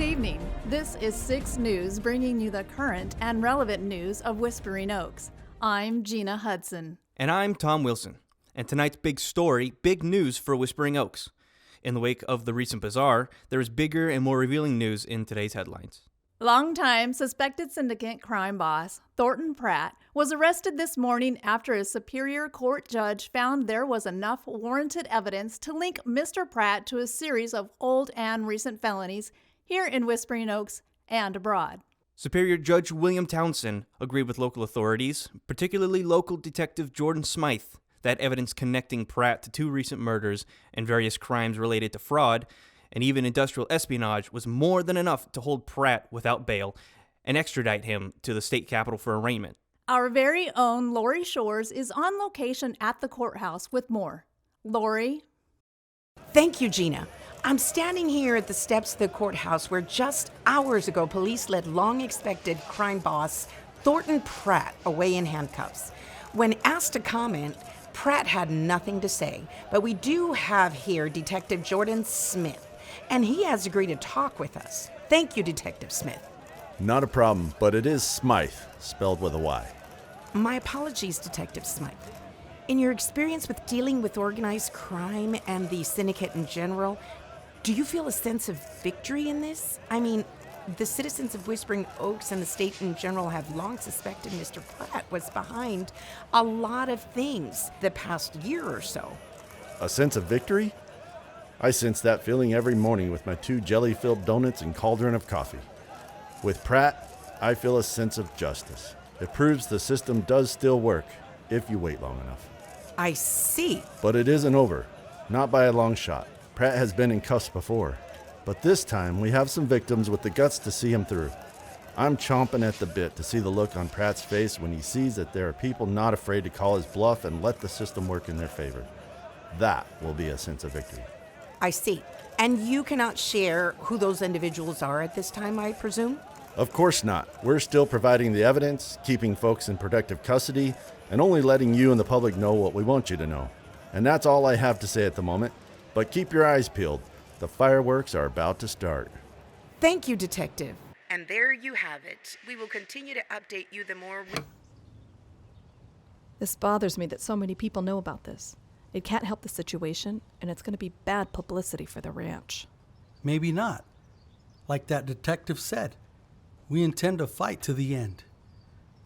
Good evening. This is 6 News, bringing you the current and relevant news of Whispering Oaks. I'm Gina Hudson. And I'm Tom Wilson. And tonight's big story, big news for Whispering Oaks. In the wake of the recent bazaar, there is bigger and more revealing news in today's headlines. Longtime suspected syndicate crime boss Thornton Pratt was arrested this morning after a Superior Court judge found there was enough warranted evidence to link Mr. Pratt to a series of old and recent felonies here in Whispering Oaks and abroad. Superior Judge William Townsend agreed with local authorities, particularly local Detective Jordan Smythe, that evidence connecting Pratt to 2 recent murders and various crimes related to fraud and even industrial espionage was more than enough to hold Pratt without bail and extradite him to the state capitol for arraignment. Our very own Lori Shores is on location at the courthouse with more. Lori? Thank you, Gina. I'm standing here at the steps of the courthouse where just hours ago police led long-expected crime boss Thornton Pratt away in handcuffs. When asked to comment, Pratt had nothing to say, but we do have here Detective Jordan Smith, and he has agreed to talk with us. Thank you, Detective Smith. Not a problem, but it is Smythe, spelled with a Y. My apologies, Detective Smythe. In your experience with dealing with organized crime and the syndicate in general, do you feel a sense of victory in this? I mean, the citizens of Whispering Oaks and the state in general have long suspected Mr. Pratt was behind a lot of things the past year or so. A sense of victory? I sense that feeling every morning with my 2 jelly-filled donuts and cauldron of coffee. With Pratt, I feel a sense of justice. It proves the system does still work, if you wait long enough. I see. But it isn't over. Not by a long shot. Pratt has been in cuffs before. But this time, we have some victims with the guts to see him through. I'm chomping at the bit to see the look on Pratt's face when he sees that there are people not afraid to call his bluff and let the system work in their favor. That will be a sense of victory. I see. And you cannot share who those individuals are at this time, I presume? Of course not. We're still providing the evidence, keeping folks in protective custody, and only letting you and the public know what we want you to know. And that's all I have to say at the moment. But keep your eyes peeled. The fireworks are about to start. Thank you, Detective. And there you have it. We will continue to update you the more This bothers me that so many people know about this. It can't help the situation, and it's going to be bad publicity for the ranch. Maybe not. Like that detective said, we intend to fight to the end.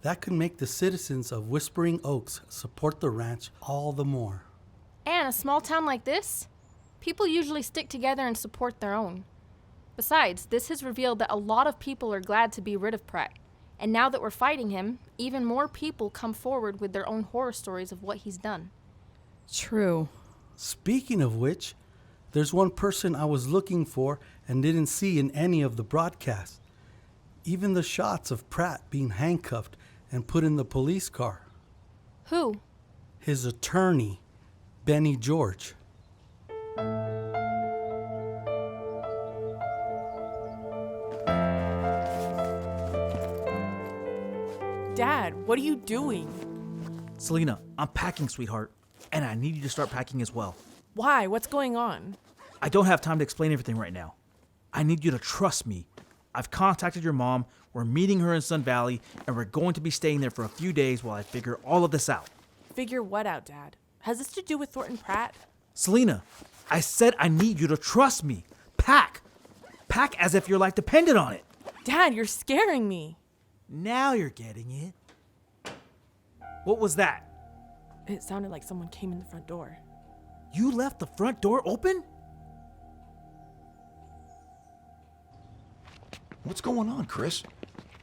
That could make the citizens of Whispering Oaks support the ranch all the more. And a small town like this, people usually stick together and support their own. Besides, this has revealed that a lot of people are glad to be rid of Pratt. And now that we're fighting him, even more people come forward with their own horror stories of what he's done. True. Speaking of which, there's one person I was looking for and didn't see in any of the broadcasts. Even the shots of Pratt being handcuffed and put in the police car. Who? His attorney, Benny George. Dad, what are you doing? Selena, I'm packing, sweetheart, and I need you to start packing as well. Why? What's going on? I don't have time to explain everything right now. I need you to trust me. I've contacted your mom, we're meeting her in Sun Valley, and we're going to be staying there for a few days while I figure all of this out. Figure what out, Dad? Has this to do with Thornton Pratt? Selena, I said I need you to trust me. Pack. Pack as if your life depended on it. Dad, you're scaring me. Now you're getting it. What was that? It sounded like someone came in the front door. You left the front door open? What's going on, Chris?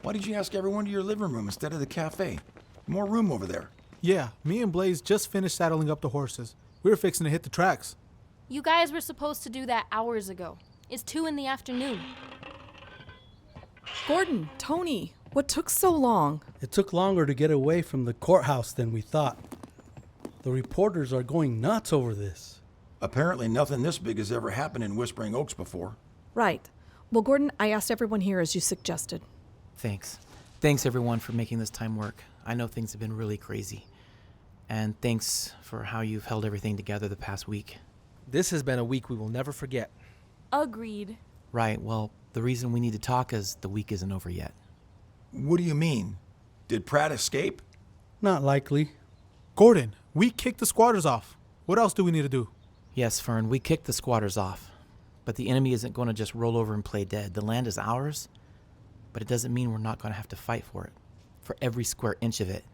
Why did you ask everyone to your living room instead of the cafe? More room over there. Yeah, me and Blaze just finished saddling up the horses. We were fixing to hit the tracks. You guys were supposed to do that hours ago. It's 2 p.m. Gordon, Tony, what took so long? It took longer to get away from the courthouse than we thought. The reporters are going nuts over this. Apparently nothing this big has ever happened in Whispering Oaks before. Right. Well, Gordon, I asked everyone here as you suggested. Thanks. Thanks, everyone, for making this time work. I know things have been really crazy. And thanks for how you've held everything together the past week. This has been a week we will never forget. Agreed. Right, well, The reason we need to talk is the week isn't over yet. What do you mean? Did Pratt escape? Not likely. Gordon, we kicked the squatters off. What else do we need to do? Yes, Fern, we kicked the squatters off. But the enemy isn't going to just roll over and play dead. The land is ours, but it doesn't mean we're not going to have to fight for it. For every square inch of it.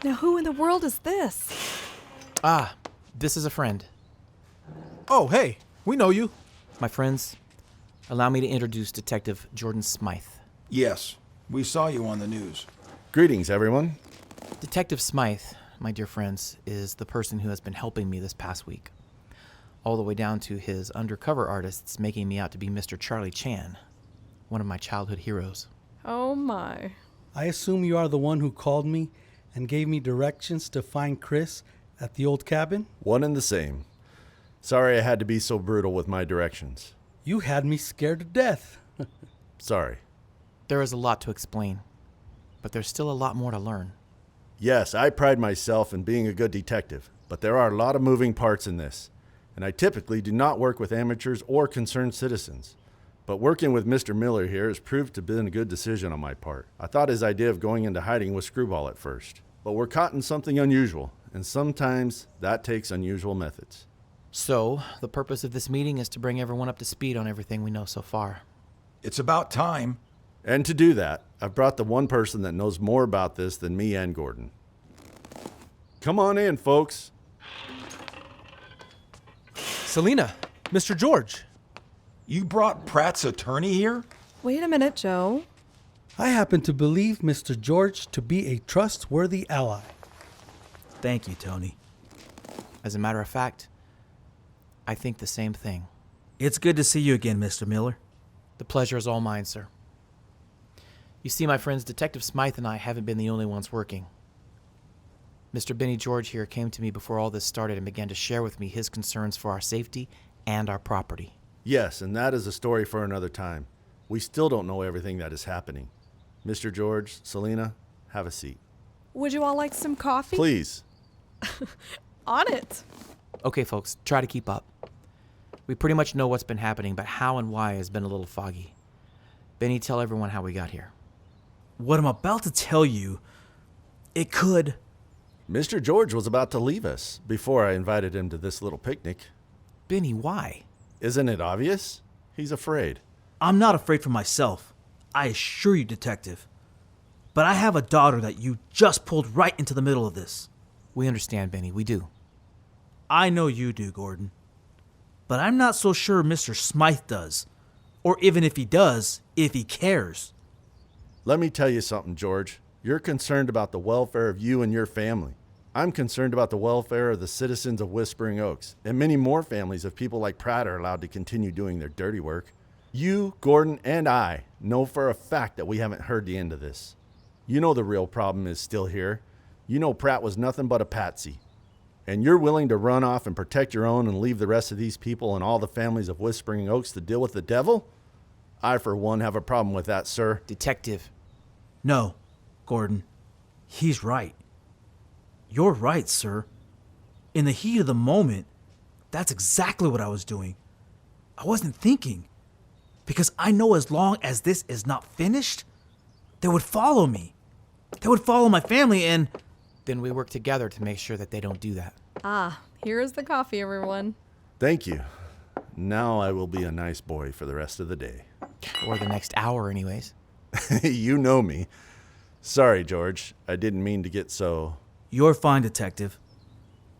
Now, who in the world is this? Ah, this is a friend. Oh, hey, we know you. My friends, allow me to introduce Detective Jordan Smythe. Yes, we saw you on the news. Greetings, everyone. Detective Smythe, my dear friends, is the person who has been helping me this past week. All the way down to his undercover artists making me out to be Mr. Charlie Chan, one of my childhood heroes. Oh my. I assume you are the one who called me and gave me directions to find Chris at the old cabin? One and the same. Sorry I had to be so brutal with my directions. You had me scared to death. Sorry. There is a lot to explain, but there's still a lot more to learn. Yes, I pride myself in being a good detective, but there are a lot of moving parts in this, and I typically do not work with amateurs or concerned citizens. But working with Mr. Miller here has proved to have been a good decision on my part. I thought his idea of going into hiding was screwball at first, but we're caught in something unusual, and sometimes that takes unusual methods. So, the purpose of this meeting is to bring everyone up to speed on everything we know so far. It's about time. And to do that, I've brought the one person that knows more about this than me and Gordon. Come on in, folks. Selena, Mr. George. You brought Pratt's attorney here? Wait a minute, Joe. I happen to believe Mr. George to be a trustworthy ally. Thank you, Tony. As a matter of fact, I think the same thing. It's good to see you again, Mr. Miller. The pleasure is all mine, sir. You see, my friends, Detective Smythe and I haven't been the only ones working. Mr. Benny George here came to me before all this started and began to share with me his concerns for our safety and our property. Yes, and that is a story for another time. We still don't know everything that is happening. Mr. George, Selena, have a seat. Would you all like some coffee? Please. On it. Okay, folks, try to keep up. We pretty much know what's been happening, but how and why has been a little foggy. Benny, tell everyone how we got here. What I'm about to tell you, it could... Mr. George was about to leave us before I invited him to this little picnic. Benny, why? Isn't it obvious? He's afraid. I'm not afraid for myself, I assure you, Detective. But I have a daughter that you just pulled right into the middle of this. We understand, Benny, we do. I know you do, Gordon. But I'm not so sure Mr. Smythe does. Or even if he does, if he cares. Let me tell you something, George. You're concerned about the welfare of you and your family. I'm concerned about the welfare of the citizens of Whispering Oaks, and many more families if people like Pratt are allowed to continue doing their dirty work. You, Gordon, and I know for a fact that we haven't heard the end of this. You know the real problem is still here. You know Pratt was nothing but a patsy. And you're willing to run off and protect your own and leave the rest of these people and all the families of Whispering Oaks to deal with the devil? I, for one, have a problem with that, sir. Detective. No, Gordon. He's right. You're right, sir. In the heat of the moment, that's exactly what I was doing. I wasn't thinking. Because I know as long as this is not finished, they would follow me. They would follow my family and... Then we work together to make sure that they don't do that. Ah, here is the coffee, everyone. Thank you. Now I will be a nice boy for the rest of the day. Or the next hour, anyways. You know me. Sorry, George. I didn't mean to get so... You're fine, Detective.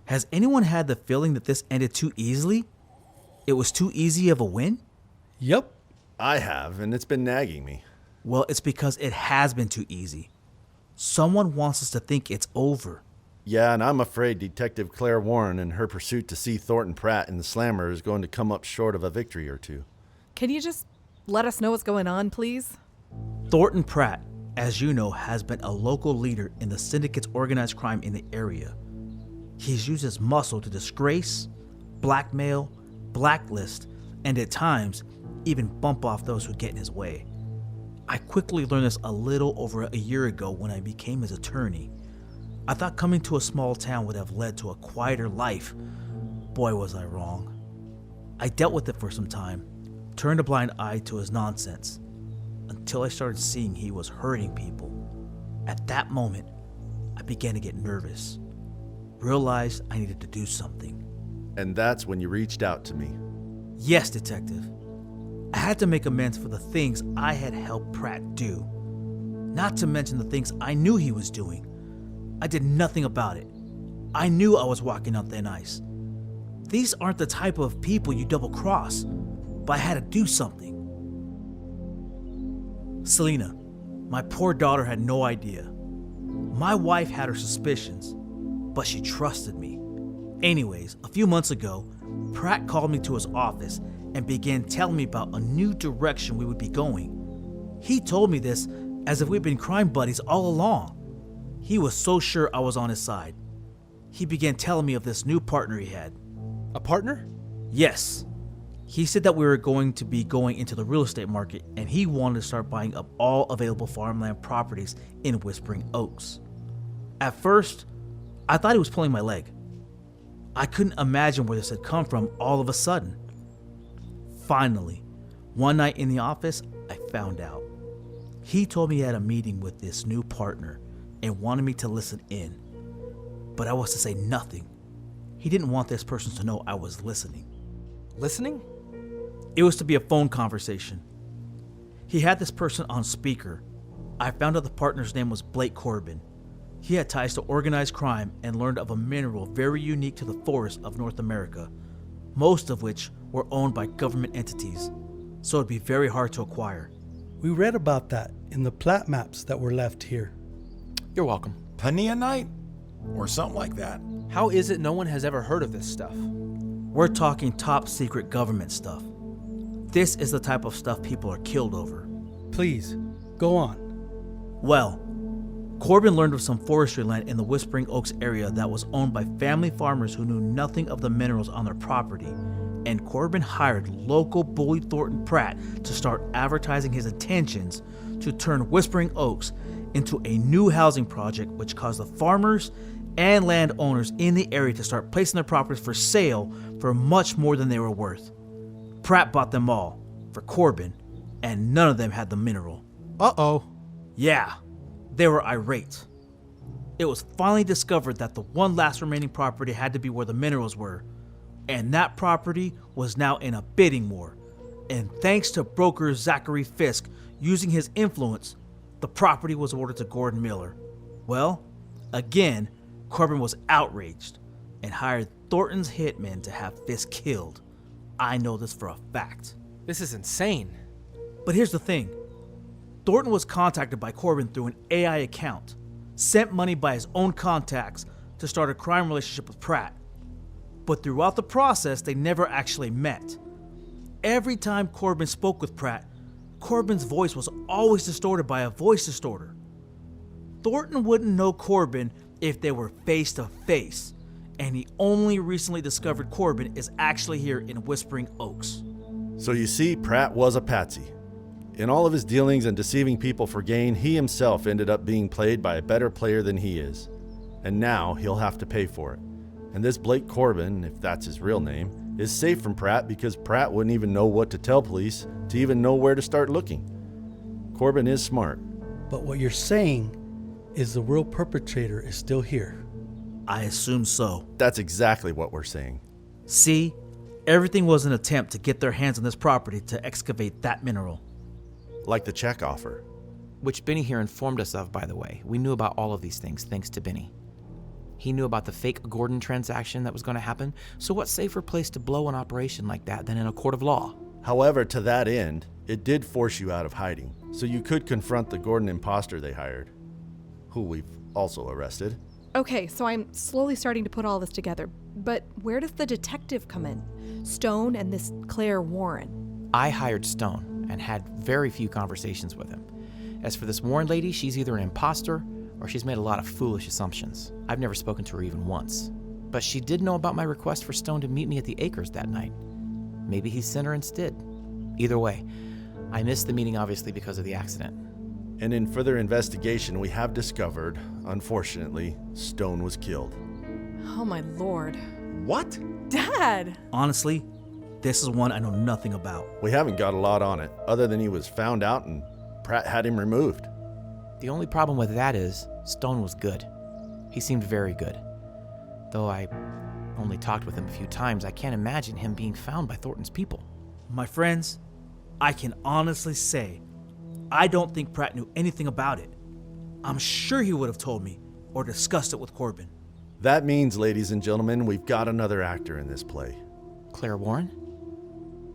Has anyone had the feeling that this ended too easily? It was too easy of a win? Yep. I have, and it's been nagging me. Well, it's because it has been too easy. Someone wants us to think it's over. Yeah, and I'm afraid Detective Claire Warren and her pursuit to see Thornton Pratt in the Slammer is going to come up short of a victory or two. Can you just let us know what's going on, please? Thornton Pratt, as you know, has been a local leader in the syndicate's organized crime in the area. He's used his muscle to disgrace, blackmail, blacklist, and at times, even bump off those who get in his way. I quickly learned this a little over a year ago when I became his attorney. I thought coming to a small town would have led to a quieter life. Boy, was I wrong. I dealt with it for some time, turned a blind eye to his nonsense until I started seeing he was hurting people. At that moment, I began to get nervous, realized I needed to do something. And that's when you reached out to me. Yes, Detective. I had to make amends for the things I had helped Pratt do. Not to mention the things I knew he was doing. I did nothing about it. I knew I was walking on thin ice. These aren't the type of people you double-cross, but I had to do something. Selena, my poor daughter had no idea. My wife had her suspicions, but she trusted me. Anyways, a few months ago, Pratt called me to his office and began telling me about a new direction we would be going. He told me this as if we'd been crime buddies all along. He was so sure I was on his side. He began telling me of this new partner he had. A partner? Yes. He said that we were going to be going into the real estate market and he wanted to start buying up all available farmland properties in Whispering Oaks. At first, I thought he was pulling my leg. I couldn't imagine where this had come from all of a sudden. Finally, one night in the office, I found out. He told me he had a meeting with this new partner and wanted me to listen in. But I was to say nothing. He didn't want this person to know I was listening. Listening? It was to be a phone conversation. He had this person on speaker. I found out the partner's name was Blake Corbin. He had ties to organized crime and learned of a mineral very unique to the forests of North America, most of which were owned by government entities, so it'd be very hard to acquire. We read about that in the plat maps that were left here. You're welcome. Paneanite? Or something like that. How is it no one has ever heard of this stuff? We're talking top secret government stuff. This is the type of stuff people are killed over. Please, go on. Well, Corbin learned of some forestry land in the Whispering Oaks area that was owned by family farmers who knew nothing of the minerals on their property, and Corbin hired local bully Thornton Pratt to start advertising his intentions to turn Whispering Oaks into a new housing project, which caused the farmers and landowners in the area to start placing their properties for sale for much more than they were worth. Pratt bought them all for Corbin, and none of them had the mineral. Uh-oh. Yeah, they were irate. It was finally discovered that the one last remaining property had to be where the minerals were, and that property was now in a bidding war. And thanks to broker Zachary Fisk using his influence, the property was awarded to Gordon Miller. Well, again, Corbin was outraged and hired Thornton's hitmen to have Fisk killed. I know this for a fact. This is insane. But here's the thing. Thornton was contacted by Corbin through an AI account, sent money by his own contacts to start a crime relationship with Pratt. But throughout the process, they never actually met. Every time Corbin spoke with Pratt, Corbin's voice was always distorted by a voice distorter. Thornton wouldn't know Corbin if they were face to face, and he only recently discovered Corbin is actually here in Whispering Oaks. So you see, Pratt was a patsy. In all of his dealings and deceiving people for gain, he himself ended up being played by a better player than he is. And now he'll have to pay for it. And this Blake Corbin, if that's his real name, is safe from Pratt because Pratt wouldn't even know what to tell police to even know where to start looking. Corbin is smart. But what you're saying is the real perpetrator is still here. I assume so. That's exactly what we're saying. See, everything was an attempt to get their hands on this property to excavate that mineral. Like the check offer. Which Benny here informed us of, by the way. We knew about all of these things thanks to Benny. He knew about the fake Gordon transaction that was going to happen, so what safer place to blow an operation like that than in a court of law? However, to that end, it did force you out of hiding, so you could confront the Gordon imposter they hired, who we've also arrested. Okay, so I'm slowly starting to put all this together, but where does the detective come in? Stone and this Claire Warren. I hired Stone and had very few conversations with him. As for this Warren lady, she's either an imposter or she's made a lot of foolish assumptions. I've never spoken to her even once. But she did know about my request for Stone to meet me at the Acres that night. Maybe he sent her instead. Either way, I missed the meeting obviously because of the accident. And in further investigation, we have discovered, unfortunately, Stone was killed. Oh my lord. What? Dad! Honestly, This is one I know nothing about. We haven't got a lot on it, other than he was found out and Pratt had him removed. The only problem with that is Stone was good. He seemed very good. Though I only talked with him a few times, I can't imagine him being found by Thornton's people. My friends, I can honestly say I don't think Pratt knew anything about it. I'm sure he would have told me or discussed it with Corbin. That means, ladies and gentlemen, we've got another actor in this play. Claire Warren?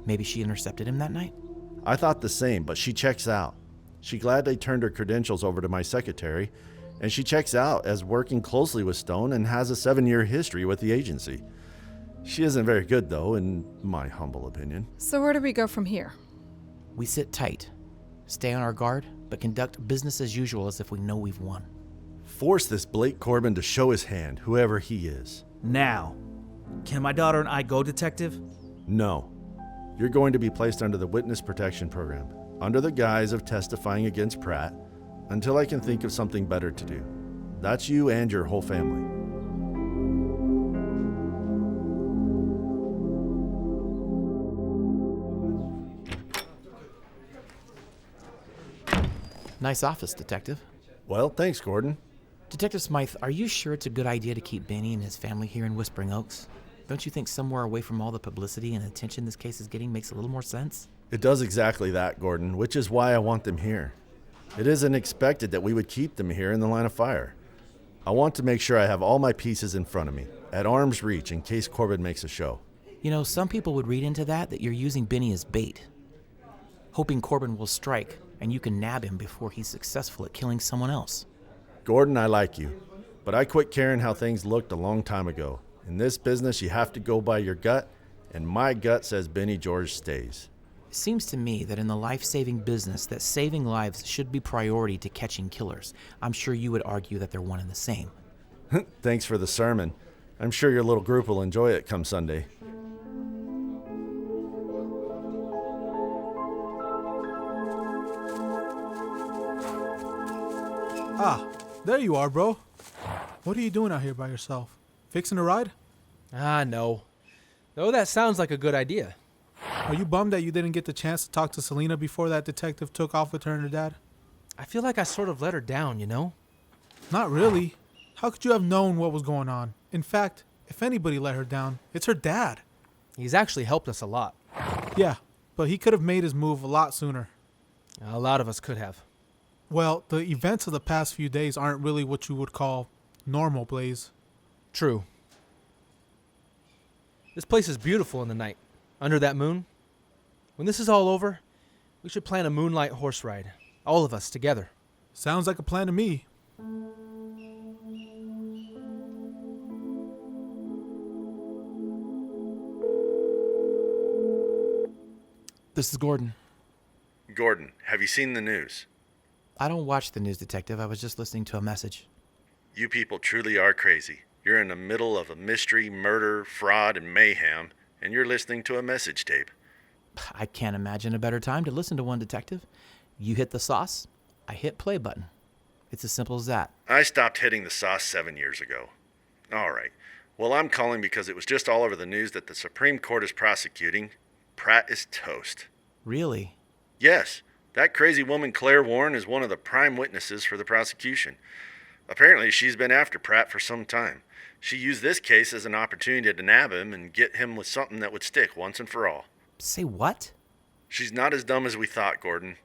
Maybe she intercepted him that night? I thought the same, but she checks out. She gladly turned her credentials over to my secretary, and she checks out as working closely with Stone and has a 7-year history with the agency. She isn't very good, though, in my humble opinion. So where do we go from here? We sit tight, stay on our guard, but conduct business as usual as if we know we've won. Force this Blake Corbin to show his hand, whoever he is. Now, can my daughter and I go, Detective? No. You're going to be placed under the Witness Protection Program, under the guise of testifying against Pratt, until I can think of something better to do. That's you and your whole family. Nice office, Detective. Well, thanks, Gordon. Detective Smythe, are you sure it's a good idea to keep Benny and his family here in Whispering Oaks? Don't you think somewhere away from all the publicity and attention this case is getting makes a little more sense? It does exactly that, Gordon, which is why I want them here. It isn't expected that we would keep them here in the line of fire. I want to make sure I have all my pieces in front of me, at arm's reach, in case Corbin makes a show. You know, some people would read into that you're using Benny as bait, hoping Corbin will strike and you can nab him before he's successful at killing someone else. Gordon, I like you, but I quit caring how things looked a long time ago. In this business, you have to go by your gut, and my gut says Benny George stays. It seems to me that in the life-saving business, that saving lives should be priority to catching killers. I'm sure you would argue that they're one and the same. Thanks for the sermon. I'm sure your little group will enjoy it come Sunday. Ah, there you are, bro. What are you doing out here by yourself? Fixing a ride? Ah, no. Though that sounds like a good idea. Are you bummed that you didn't get the chance to talk to Selena before that detective took off with her and her dad? I feel like I sort of let her down, you know? Not really. How could you have known what was going on? In fact, if anybody let her down, it's her dad. He's actually helped us a lot. Yeah, but he could have made his move a lot sooner. A lot of us could have. Well, the events of the past few days aren't really what you would call normal, Blaze. True. This place is beautiful in the night, under that moon. When this is all over, we should plan a moonlight horse ride, all of us together. Sounds like a plan to me. This is Gordon. Gordon, have you seen the news? I don't watch the news, Detective. I was just listening to a message. You people truly are crazy. You're in the middle of a mystery, murder, fraud, and mayhem, and you're listening to a message tape. I can't imagine a better time to listen to one, Detective. You hit the sauce, I hit play button. It's as simple as that. I stopped hitting the sauce 7 years ago. All right. Well, I'm calling because it was just all over the news that the Supreme Court is prosecuting. Pratt is toast. Really? Yes. That crazy woman Claire Warren is one of the prime witnesses for the prosecution. Apparently, she's been after Pratt for some time. She used this case as an opportunity to nab him and get him with something that would stick once and for all. Say what? She's not as dumb as we thought, Gordon.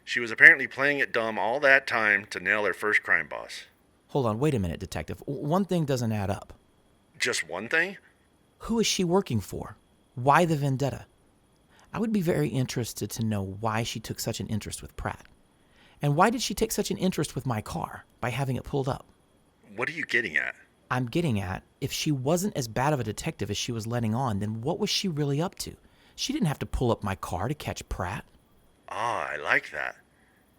She was apparently playing it dumb all that time to nail her first crime boss. Hold on, wait a minute, Detective. One thing doesn't add up. Just one thing? Who is she working for? Why the vendetta? I would be very interested to know why she took such an interest with Pratt. And why did she take such an interest with my car by having it pulled up? What are you getting at? I'm getting at, if she wasn't as bad of a detective as she was letting on, then what was she really up to? She didn't have to pull up my car to catch Pratt. Ah, I like that.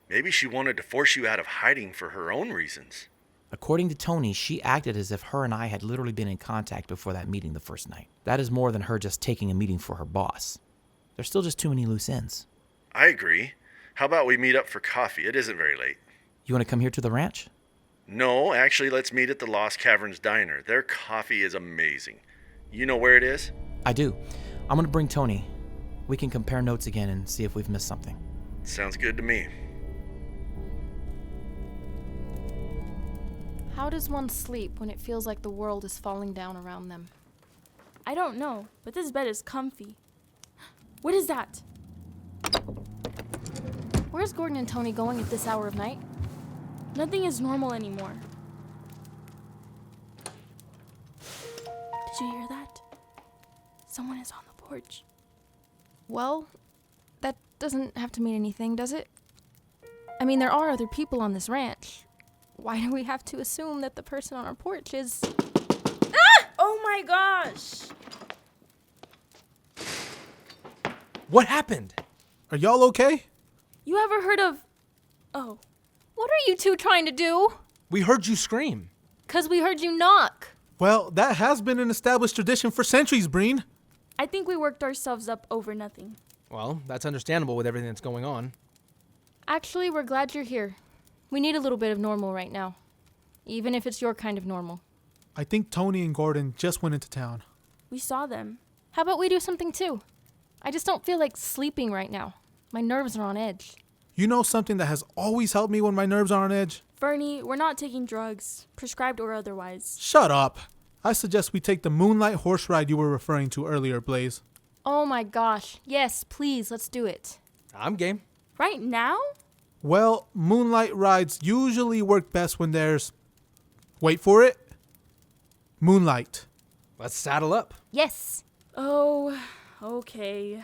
Maybe she wanted to force you out of hiding for her own reasons. According to Tony, she acted as if her and I had literally been in contact before that meeting the first night. That is more than her just taking a meeting for her boss. There's still just too many loose ends. I agree. How about we meet up for coffee? It isn't very late. You want to come here to the ranch? No, actually, let's meet at the Lost Caverns Diner. Their coffee is amazing. You know where it is? I do. I'm going to bring Tony. We can compare notes again and see if we've missed something. Sounds good to me. How does one sleep when it feels like the world is falling down around them? I don't know, but this bed is comfy. What is that? Where's Gordon and Tony going at this hour of night? Nothing is normal anymore. Did you hear that? Someone is on the porch. Well, that doesn't have to mean anything, does it? I mean, there are other people on this ranch. Why do we have to assume that the person on our porch is... Ah! Oh my gosh! What happened? Are y'all okay? You ever heard of... Oh. What are you two trying to do? We heard you scream. 'Cause we heard you knock. Well, that has been an established tradition for centuries, Breen. I think we worked ourselves up over nothing. Well, that's understandable with everything that's going on. Actually, we're glad you're here. We need a little bit of normal right now. Even if it's your kind of normal. I think Tony and Gordon just went into town. We saw them. How about we do something too? I just don't feel like sleeping right now. My nerves are on edge. You know something that has always helped me when my nerves are on edge? Bernie, we're not taking drugs, prescribed or otherwise. Shut up. I suggest we take the moonlight horse ride you were referring to earlier, Blaze. Oh my gosh. Yes, please, let's do it. I'm game. Right now? Well, moonlight rides usually work best when there's... Wait for it. Moonlight. Let's saddle up. Yes. Oh, okay.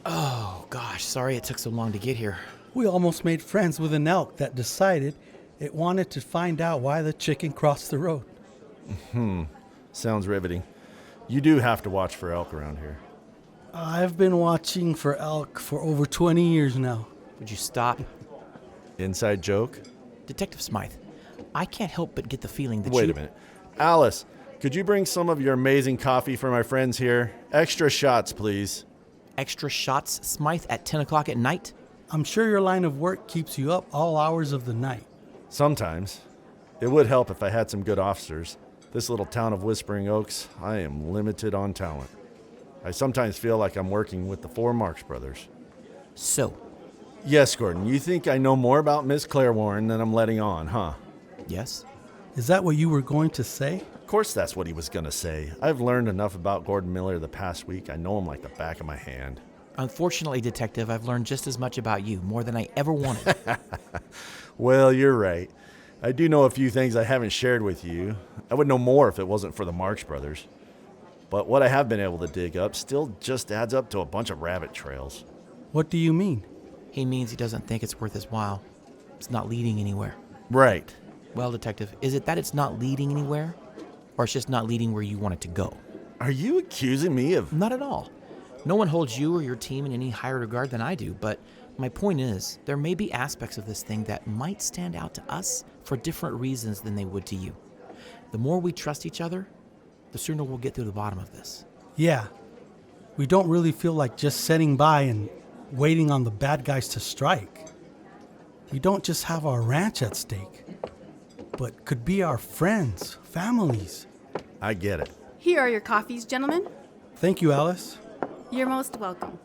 Oh, gosh, sorry it took so long to get here. We almost made friends with an elk that decided it wanted to find out why the chicken crossed the road. Sounds riveting. You do have to watch for elk around here. I've been watching for elk for over 20 years now. Would you stop? Inside joke? Detective Smythe, I can't help but get the feeling that Wait a minute. Alice, could you bring some of your amazing coffee for my friends here? Extra shots, please. Extra shots, Smythe, at 10 o'clock at night? I'm sure your line of work keeps you up all hours of the night. Sometimes. It would help if I had some good officers. This little town of Whispering Oaks, I am limited on talent. I sometimes feel like I'm working with the four Marx brothers. So? Yes, Gordon, you think I know more about Miss Claire Warren than I'm letting on, huh? Yes. Is that what you were going to say? Of course that's what he was going to say. I've learned enough about Gordon Miller the past week. I know him like the back of my hand. Unfortunately, Detective, I've learned just as much about you, more than I ever wanted. Well, you're right. I do know a few things I haven't shared with you. I would know more if it wasn't for the Marx brothers. But what I have been able to dig up still just adds up to a bunch of rabbit trails. What do you mean? He means he doesn't think it's worth his while. It's not leading anywhere. Right. Well, Detective, is it that it's not leading anywhere? Or it's just not leading where you want it to go? Are you accusing me of... Not at all. No one holds you or your team in any higher regard than I do, but my point is, there may be aspects of this thing that might stand out to us for different reasons than they would to you. The more we trust each other, the sooner we'll get to the bottom of this. Yeah. We don't really feel like just sitting by and waiting on the bad guys to strike. We don't just have our ranch at stake, but could be our friends, families. I get it. Here are your coffees, gentlemen. Thank you, Alice. You're most welcome.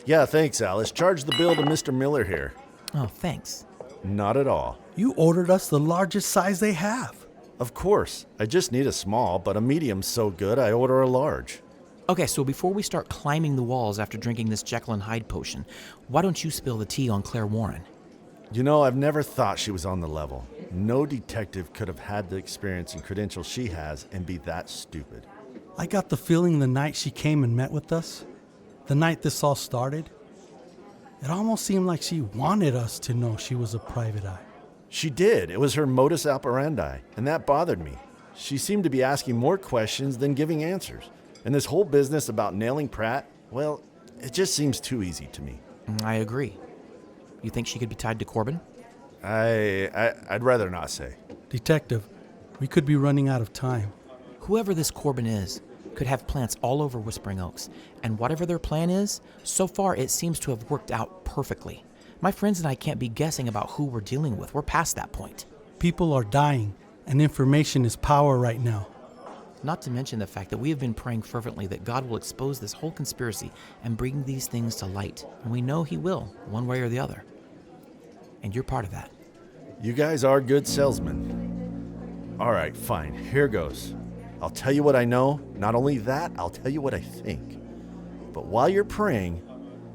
Yeah, thanks, Alice. Charge the bill to Mr. Miller here. Oh, thanks. Not at all. You ordered us the largest size they have. Of course. I just need a small, but a medium's so good I order a large. Okay, so before we start climbing the walls after drinking this Jekyll and Hyde potion, why don't you spill the tea on Claire Warren? You know, I've never thought she was on the level. No detective could have had the experience and credentials she has and be that stupid. I got the feeling the night she came and met with us, the night this all started, it almost seemed like she wanted us to know she was a private eye. She did. It was her modus operandi, and that bothered me. She seemed to be asking more questions than giving answers. And this whole business about nailing Pratt, well, it just seems too easy to me. I agree. You think she could be tied to Corbin? I'd rather not say. Detective, we could be running out of time. Whoever this Corbin is could have plants all over Whispering Oaks, and whatever their plan is, so far it seems to have worked out perfectly. My friends and I can't be guessing about who we're dealing with. We're past that point. People are dying, and information is power right now. not to mention the fact that we have been praying fervently that God will expose this whole conspiracy and bring these things to light. And we know He will, one way or the other. And you're part of that. You guys are good salesmen. All right, fine. Here goes. I'll tell you what I know. Not only that, I'll tell you what I think. But while you're praying,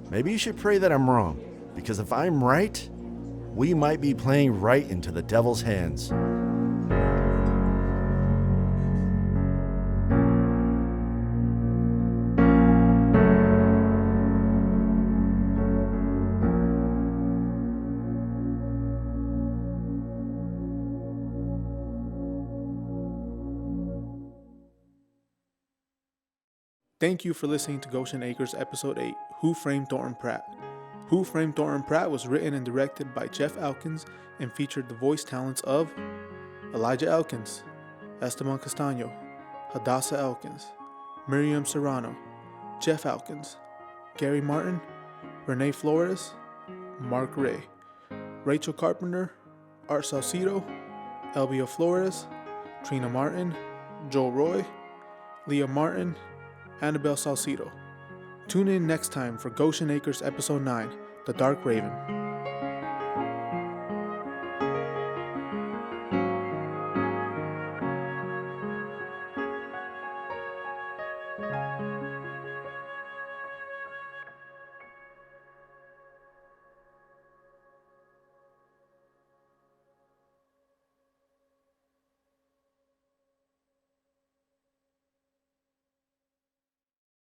maybe you should pray that I'm wrong. Because if I'm right, we might be playing right into the devil's hands. Thank you for listening to Goshen Acres Episode 8, Who Framed Thornton Pratt? Who Framed Thornton Pratt was written and directed by Jeff Elkins and featured the voice talents of Elijah Elkins, Esteban Castaño, Hadassah Elkins, Miriam Serrano, Jeff Elkins, Gary Martin, Renee Flores, Mark Ray, Rachel Carpenter, Art Salcido, Elvia Flores, Trina Martin, Joel Roy, Leah Martin, Annabelle Salcido. Tune in next time for Goshen Acres Episode 9, The Dark Raven.